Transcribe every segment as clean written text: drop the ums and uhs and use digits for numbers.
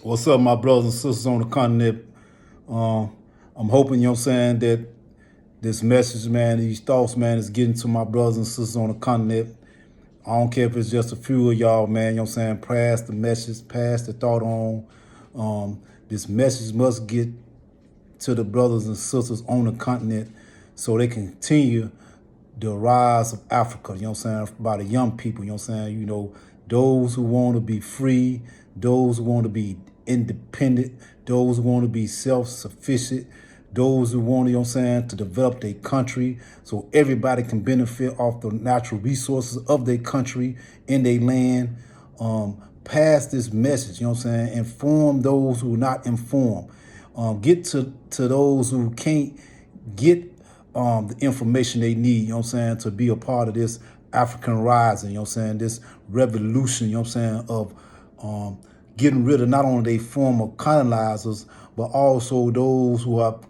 What's up, my brothers and sisters on the continent? I'm hoping, that this message, man, these thoughts, man, is getting to my brothers and sisters on the continent. I don't care if it's just a few of y'all, man, pass the message, pass the thought on. This message must get to the brothers and sisters on the continent so they can continue the rise of Africa, by the young people, those who want to be free, those who want to be independent, those who want to be self-sufficient, those who want, to develop their country so everybody can benefit off the natural resources of their country in their land. Pass this message, inform those who are not informed. Get to those who can't get the information they need, to be a part of this African rising, this revolution, of getting rid of not only their former colonizers, but also those who have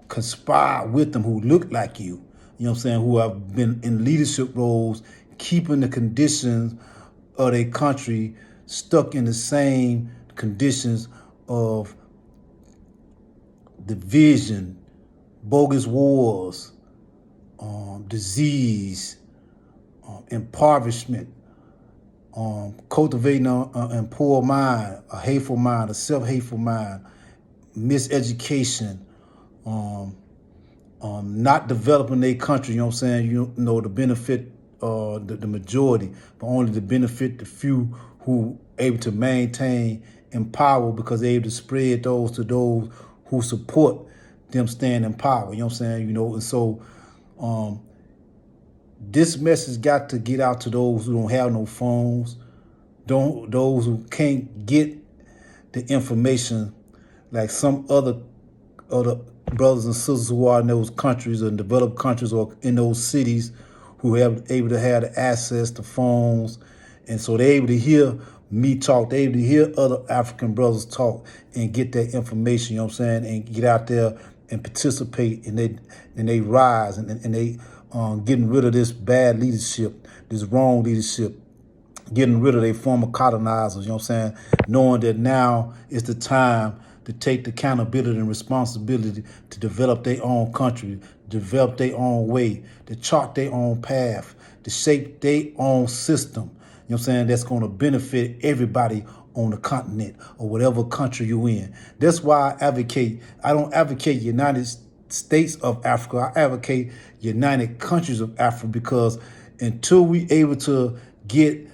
conspired with them, who look like you, who have been in leadership roles, keeping the conditions of their country stuck in the same conditions of division, bogus wars, disease, impoverishment, cultivating a poor mind, a hateful mind, a self-hateful mind, miseducation, not developing their country, to benefit the majority, but only to benefit the few who able to maintain in power because they're able to spread those to those who support them staying in power, and so this message got to get out to those who don't have no phones, those who can't get the information like some other brothers and sisters who are in those countries or in developed countries or in those cities who have able to have the access to phones. And so they're able to hear me talk, they're able to hear other African brothers talk and get that information, and get out there and participate in they rise and they getting rid of this bad leadership, this wrong leadership, getting rid of their former colonizers, knowing that now is the time to take the accountability and responsibility to develop their own country, develop their own way, to chart their own path, to shape their own system, that's going to benefit everybody on the continent or whatever country you're in. That's why I don't advocate United States of Africa, I advocate United Countries of Africa, because until we able to get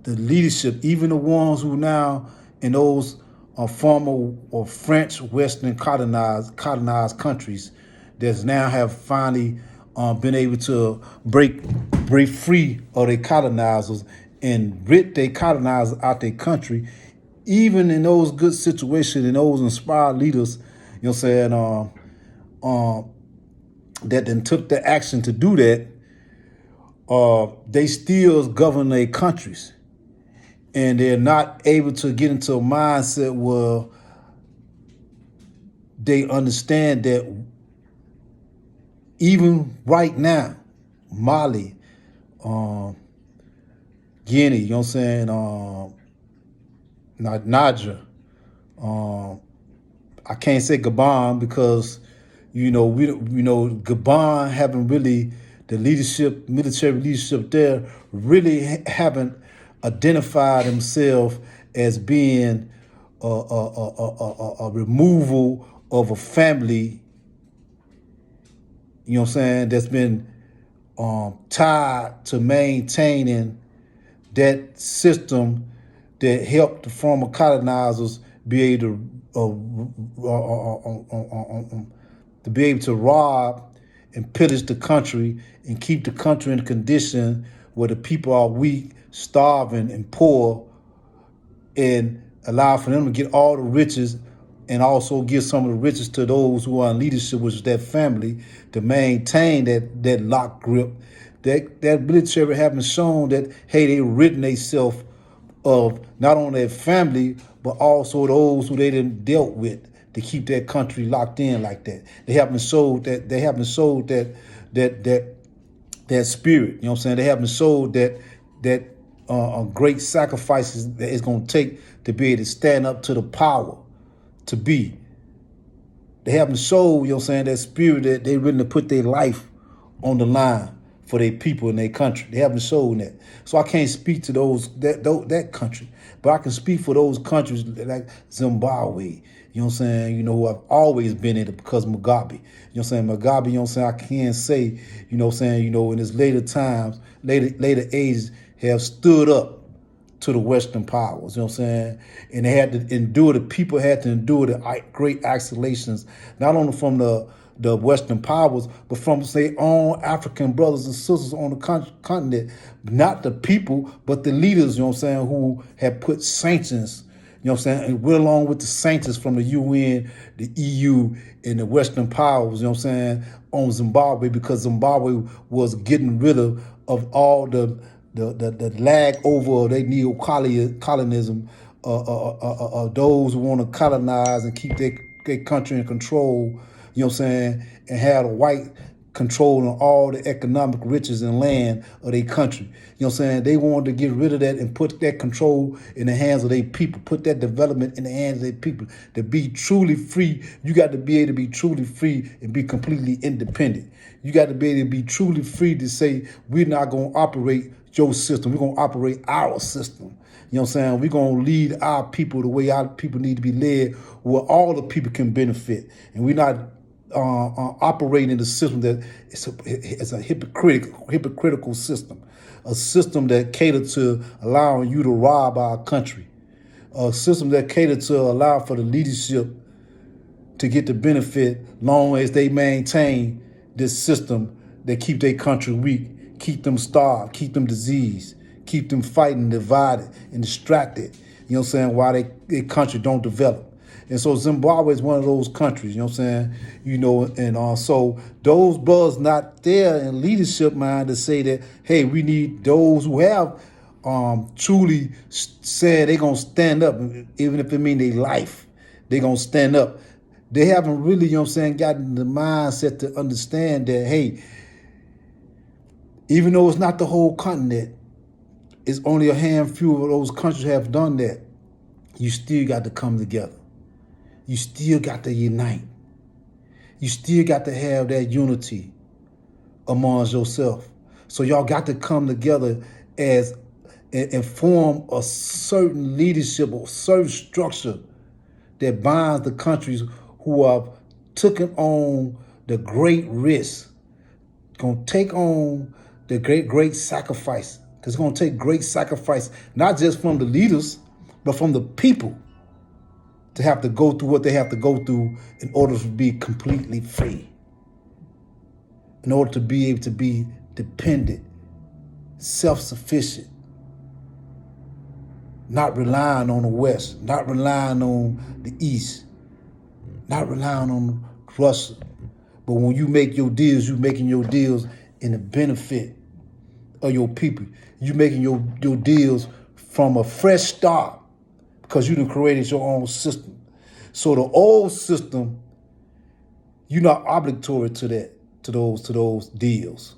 the leadership, even the ones who now in those former or French Western colonized countries that now have finally been able to break free of their colonizers and rid their colonizers out their country, even in those good situations and those inspired leaders, that then took the action to do that, they still govern their countries. And they're not able to get into a mindset where they understand that even right now, Mali, Guinea, Niger, I can't say Gabon because, Gabon haven't really, the leadership, military leadership there really haven't identified themselves as being a removal of a family, that's been tied to maintaining that system that helped the former colonizers be able to rob and pillage the country and keep the country in a condition where the people are weak, starving, and poor, and allow for them to get all the riches and also give some of the riches to those who are in leadership, which is that family, to maintain that lock grip. That military having shown that, hey, they ridden themselves of not only their family, but also those who they didn't dealt with to keep that country locked in like that. They haven't showed that spirit, They haven't showed that great sacrifices that it's going to take to be able to stand up to the power to be. They haven't showed, you know what I'm saying, that spirit that they willing to put their life on the line for their people and their country. They haven't shown that. So I can't speak to that country, but I can speak for those countries like Zimbabwe, you know what I'm saying, who I've always been in it because of Mugabe. You know what I'm saying? Mugabe, you know what I'm saying, I can say, you know what I'm saying, in his later times, later ages, have stood up to the Western powers, you know what I'm saying? And they had to endure, the people had to endure the great isolations, not only from the Western powers, but from, say, own African brothers and sisters on the continent, not the people, but the leaders, you know what I'm saying, who had put sanctions, you know what I'm saying, and went along with the sanctions from the UN, the EU, and the Western powers, you know what I'm saying, on Zimbabwe, because Zimbabwe was getting rid of all the lag over their neo-colonialism, those who want to colonize and keep their country in control, you know what I'm saying, and have the white control on all the economic riches and land of their country. You know what I'm saying? They wanted to get rid of that and put that control in the hands of their people, put that development in the hands of their people. To be truly free, you got to be able to be truly free and be completely independent. You got to be able to be truly free to say, we're not going to operate your system. We're going to operate our system. You know what I'm saying? We're going to lead our people the way our people need to be led, where all the people can benefit. And we're not operating in the system that it's a hypocritical system, a system that caters to allowing you to rob our country, a system that caters to allow for the leadership to get the benefit long as they maintain this system that keep their country weak, keep them starved, keep them diseased, keep them fighting, divided, and distracted, you know what I'm saying, while their country don't develop. And so Zimbabwe is one of those countries, you know what I'm saying, and so those brothers not there in leadership mind to say that, hey, we need those who have truly said they're going to stand up, even if it means their life, they're going to stand up. They haven't really, you know what I'm saying, gotten the mindset to understand that, hey, even though it's not the whole continent, it's only a handful of those countries have done that, you still got to come together. You still got to unite. You still got to have that unity amongst yourself. So y'all got to come together and form a certain leadership or certain structure that binds the countries who have taken on the great risk, going to take on the great sacrifice. Because it's going to take great sacrifice, not just from the leaders, but from the people, to have to go through what they have to go through in order to be completely free, in order to be able to be dependent, self-sufficient, not relying on the West, not relying on the East, not relying on Russia. But when you make your deals, you're making your deals in the benefit of your people. You're making your deals from a fresh start, because you done created your own system. So the old system, you're not obligatory to those deals.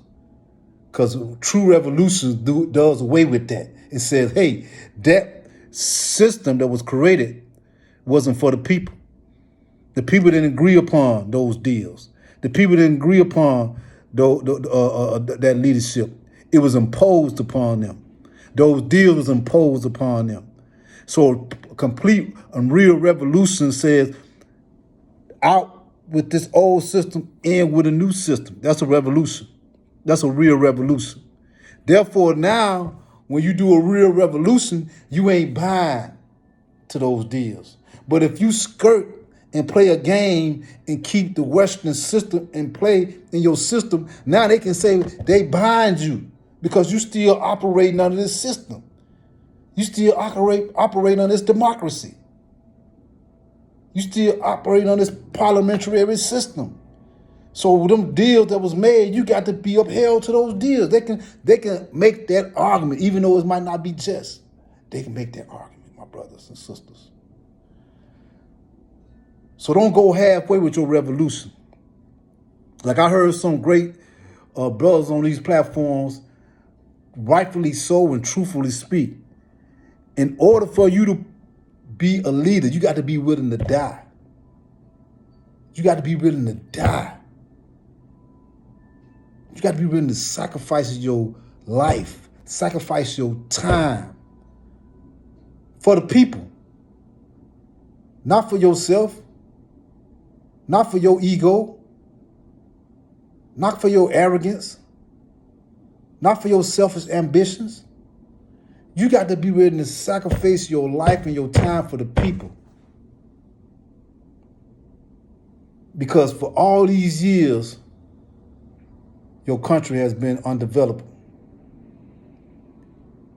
Because true revolution does away with that. It says, hey, that system that was created wasn't for the people. The people didn't agree upon those deals. The people didn't agree upon that leadership. It was imposed upon them. Those deals was imposed upon them. So a complete and real revolution says, out with this old system, in with a new system. That's a revolution. That's a real revolution. Therefore, now, when you do a real revolution, you ain't buying to those deals. But if you skirt and play a game and keep the Western system and play in your system, now they can say they bind you because you still operating under this system. You still operate on this democracy. You still operate on this parliamentary system. So them deals that was made, you got to be upheld to those deals. They can make that argument, even though it might not be just. They can make that argument, my brothers and sisters. So don't go halfway with your revolution. Like I heard some great brothers on these platforms rightfully so and truthfully speak, in order for you to be a leader, you got to be willing to die. You got to be willing to die. You got to be willing to sacrifice your life, sacrifice your time for the people. Not for yourself, not for your ego, not for your arrogance, not for your selfish ambitions. You got to be willing to sacrifice your life and your time for the people. Because for all these years, your country has been undeveloped.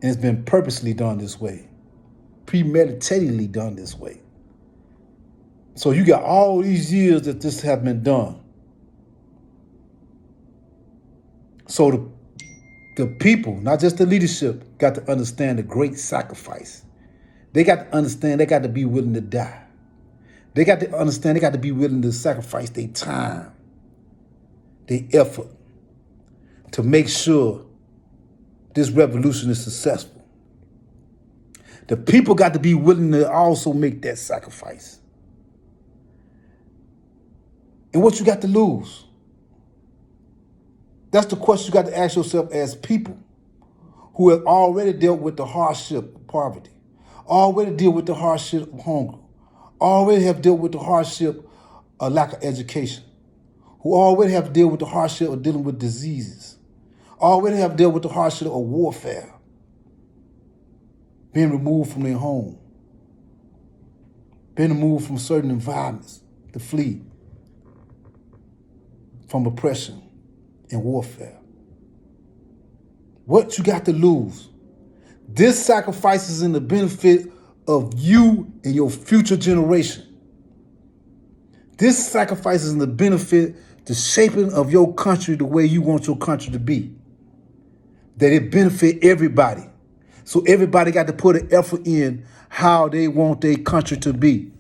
And it's been purposely done this way, premeditatedly done this way. So you got all these years that this has been done. So the people, not just the leadership, got to understand the great sacrifice. They got to understand they got to be willing to die. They got to understand they got to be willing to sacrifice their time, their effort, to make sure this revolution is successful. The people got to be willing to also make that sacrifice. And what you got to lose? That's the question you got to ask yourself as people who have already dealt with the hardship of poverty, already dealt with the hardship of hunger, already have dealt with the hardship of lack of education, who already have dealt with the hardship of dealing with diseases, already have dealt with the hardship of warfare, being removed from their home, being removed from certain environments to flee from oppression and warfare. What you got to lose? This sacrifices in the benefit of you and your future generation. This sacrifices in the benefit, the shaping of your country the way you want your country to be. That it benefit everybody. So everybody got to put an effort in how they want their country to be.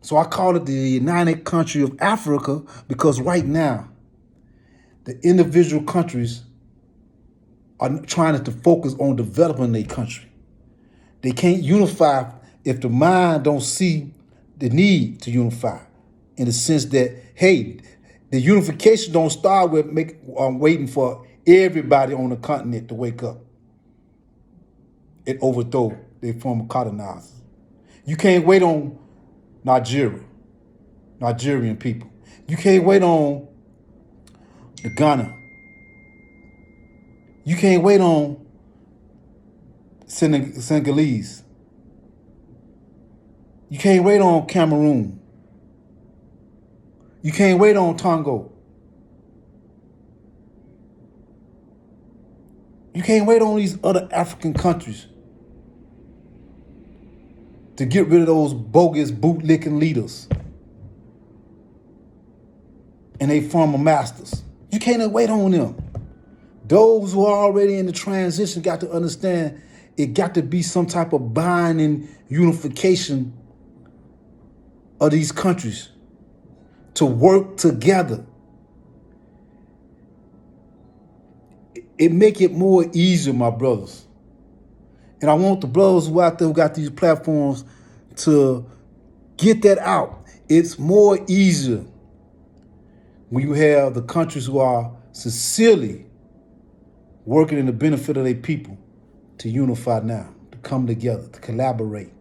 So I call it the United Country of Africa because right now, the individual countries are trying to focus on developing their country. They can't unify if the mind don't see the need to unify, in the sense that, hey, the unification don't start with waiting for everybody on the continent to wake up and overthrow their former colonizers. You can't wait on Nigerian people. You can't wait on the Ghana. You can't wait on Senegalese. You can't wait on Cameroon. You can't wait on Togo. You can't wait on these other African countries to get rid of those bogus bootlicking leaders and they former masters. You can't wait on them. Those who are already in the transition got to understand it got to be some type of binding unification of these countries to work together. It make it more easier, my brothers. And I want the brothers who out there who got these platforms to get that out. It's more easier when you have the countries who are sincerely working in the benefit of their people to unify now, to come together, to collaborate,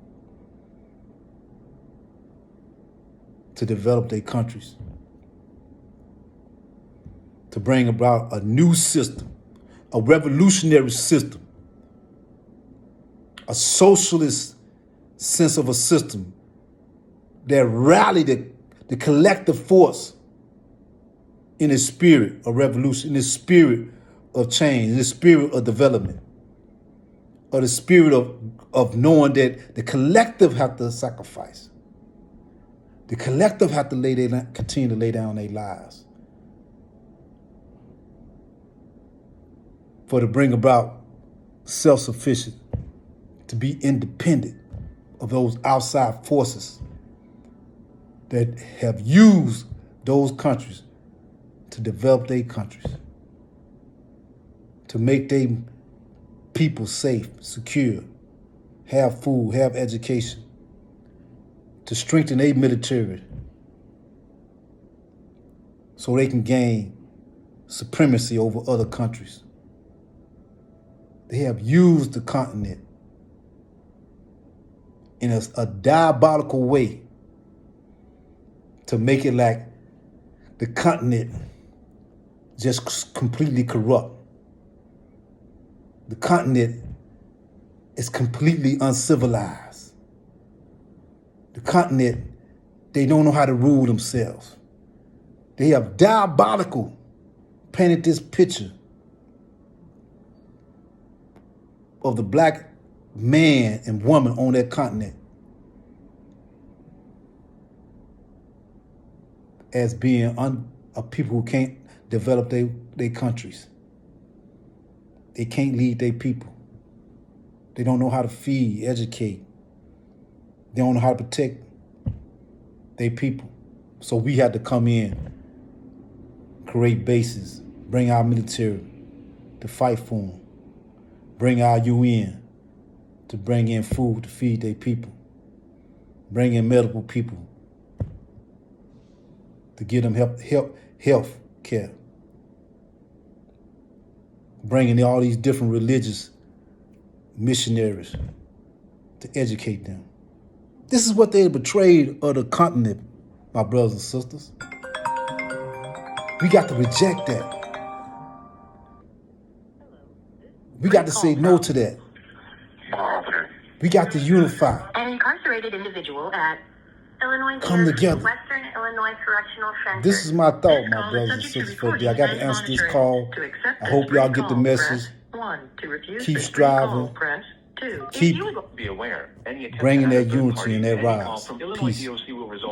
to develop their countries, to bring about a new system, a revolutionary system, a socialist sense of a system that rallied the collective force in the spirit of revolution, in the spirit of change, in the spirit of development, or the spirit of knowing that the collective have to sacrifice. The collective have to continue to lay down their lives to bring about self-sufficient, to be independent of those outside forces that have used those countries to develop their countries. to make their people safe, secure, have food, have education, to strengthen their military so they can gain supremacy over other countries. They have used the continent in a diabolical way to make it like the continent just completely corrupt. The continent is completely uncivilized. The continent, they don't know how to rule themselves. They have diabolical painted this picture of the black man and woman on that continent as being a people who can't develop their countries. They can't lead their people. They don't know how to feed, educate. They don't know how to protect their people. So we had to come in, create bases, bring our military to fight for them, bring our UN to bring in food to feed their people, bring in medical people to give them health care, bringing in all these different religious missionaries to educate them. This is what they betrayed of the continent, my brothers and sisters. We got to reject that. We got to say no to that. We got to unify. An incarcerated individual at Illinois Come together. Western Illinois Correctional Center. This is my thought, my brothers and sisters, for the day. I got to answer this call. I hope y'all get the message. Keep striving. Keep bringing that unity and that rise. Peace.